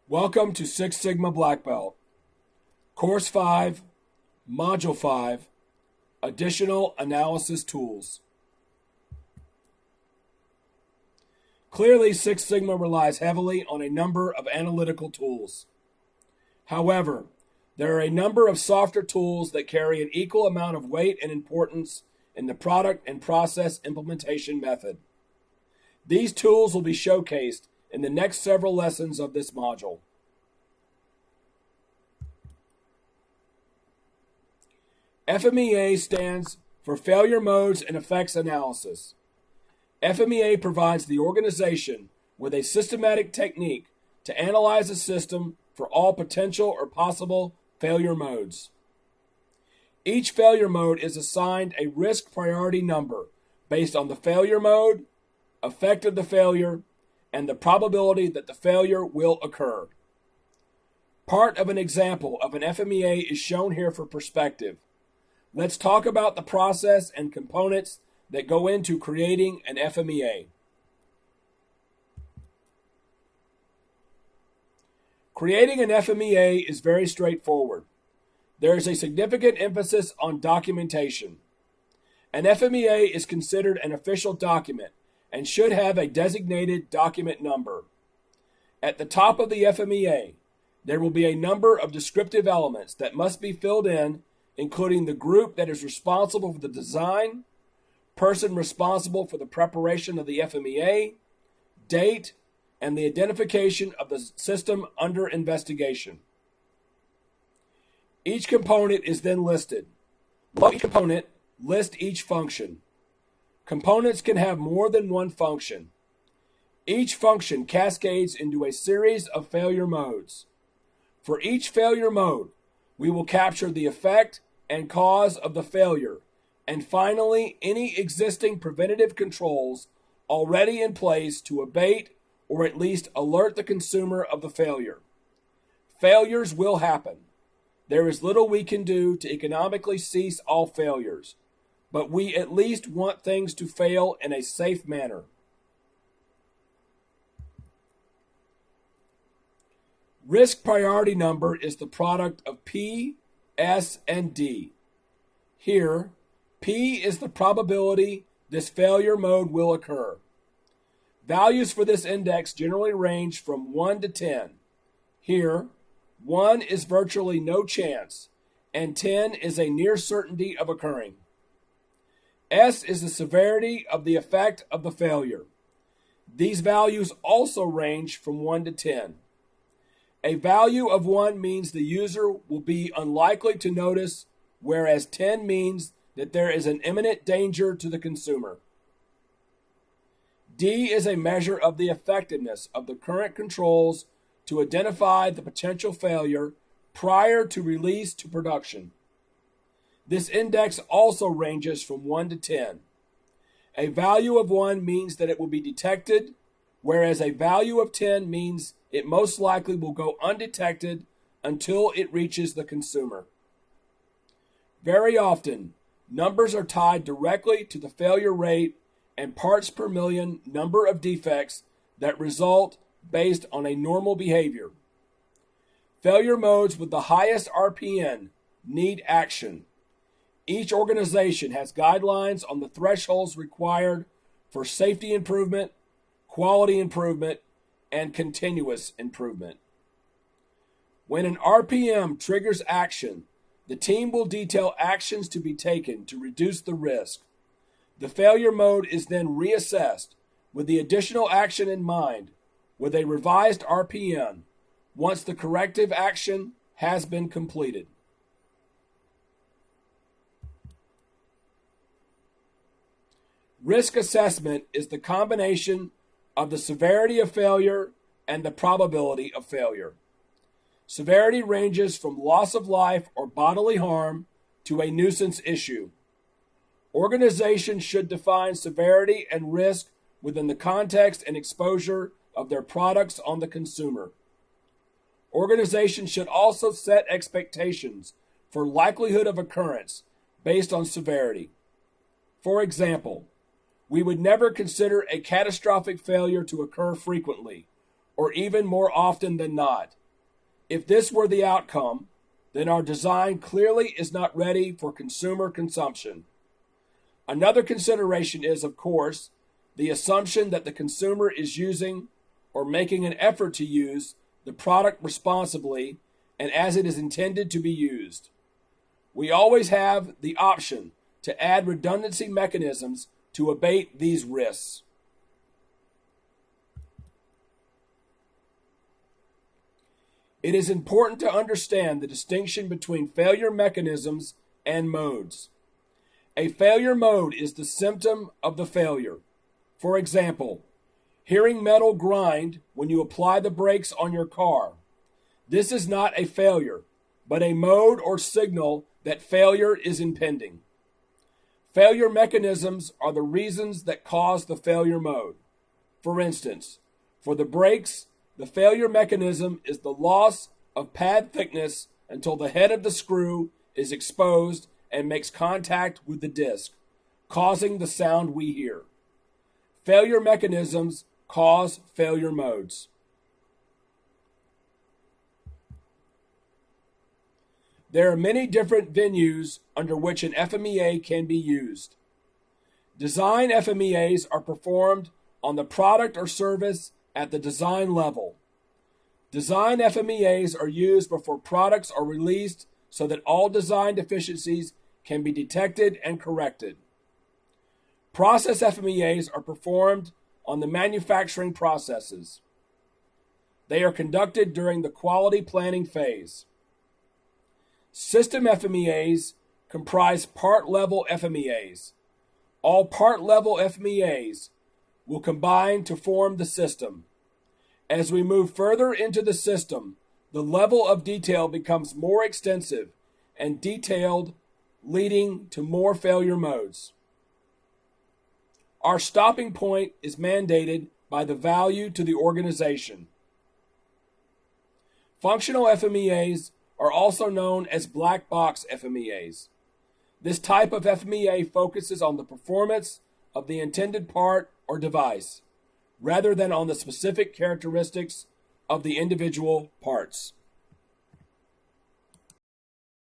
Welcome to Six Sigma Black Belt, Course 5, Module 5, Additional Analysis Tools. Clearly, Six Sigma relies heavily on a number of analytical tools. However, there are a number of softer tools that carry an equal amount of weight and importance in the product and process implementation method. These tools will be showcased in the next several lessons of this module. FMEA stands for Failure Modes and Effects Analysis. FMEA provides the organization with a systematic technique to analyze a system for all potential or possible failure modes. Each failure mode is assigned a risk priority number based on the failure mode, effect of the failure, and the probability that the failure will occur. Part of an example of an FMEA is shown here for perspective. Let's talk about the process and components that go into creating an FMEA. Creating an FMEA is very straightforward. There is a significant emphasis on documentation. An FMEA is considered an official document and should have a designated document number. At the top of the FMEA, there will be a number of descriptive elements that must be filled in, including the group that is responsible for the design, person responsible for the preparation of the FMEA, date, and the identification of the system under investigation. Each component is then listed. Below each component, list each function. Components can have more than one function. Each function cascades into a series of failure modes. For each failure mode, we will capture the effect and cause of the failure, and finally, any existing preventative controls already in place to abate or at least alert the consumer of the failure. Failures will happen. There is little we can do to economically cease all failures, but we at least want things to fail in a safe manner. Risk priority number is the product of P, S, and D. Here, P is the probability this failure mode will occur. Values for this index generally range from 1 to 10. Here, 1 is virtually no chance, and 10 is a near certainty of occurring. S is the severity of the effect of the failure. These values also range from 1 to 10. A value of 1 means the user will be unlikely to notice, whereas 10 means that there is an imminent danger to the consumer. D is a measure of the effectiveness of the current controls to identify the potential failure prior to release to production. This index also ranges from 1 to 10. A value of 1 means that it will be detected, whereas a value of 10 means it most likely will go undetected until it reaches the consumer. Very often, numbers are tied directly to the failure rate and parts per million number of defects that result based on a normal behavior. Failure modes with the highest RPN need action. Each organization has guidelines on the thresholds required for safety improvement, quality improvement, and continuous improvement. When an RPM triggers action, the team will detail actions to be taken to reduce the risk. The failure mode is then reassessed with the additional action in mind with a revised RPM once the corrective action has been completed. Risk assessment is the combination of the severity of failure and the probability of failure. Severity ranges from loss of life or bodily harm to a nuisance issue. Organizations should define severity and risk within the context and exposure of their products on the consumer. Organizations should also set expectations for likelihood of occurrence based on severity. For example, we would never consider a catastrophic failure to occur frequently, or even more often than not. If this were the outcome, then our design clearly is not ready for consumer consumption. Another consideration is, of course, the assumption that the consumer is using or making an effort to use the product responsibly and as it is intended to be used. We always have the option to add redundancy mechanisms to abate these risks. It is important to understand the distinction between failure mechanisms and modes. A failure mode is the symptom of the failure. For example, hearing metal grind when you apply the brakes on your car. This is not a failure, but a mode or signal that failure is impending. Failure mechanisms are the reasons that cause the failure mode. For instance, for the brakes, the failure mechanism is the loss of pad thickness until the head of the screw is exposed and makes contact with the disc, causing the sound we hear. Failure mechanisms cause failure modes. There are many different venues under which an FMEA can be used. Design FMEAs are performed on the product or service at the design level. Design FMEAs are used before products are released so that all design deficiencies can be detected and corrected. Process FMEAs are performed on the manufacturing processes. They are conducted during the quality planning phase. System FMEAs comprise part-level FMEAs. All part-level FMEAs will combine to form the system. As we move further into the system, the level of detail becomes more extensive and detailed, leading to more failure modes. Our stopping point is mandated by the value to the organization. Functional FMEAs are also known as black box FMEAs. This type of FMEA focuses on the performance of the intended part or device, rather than on the specific characteristics of the individual parts.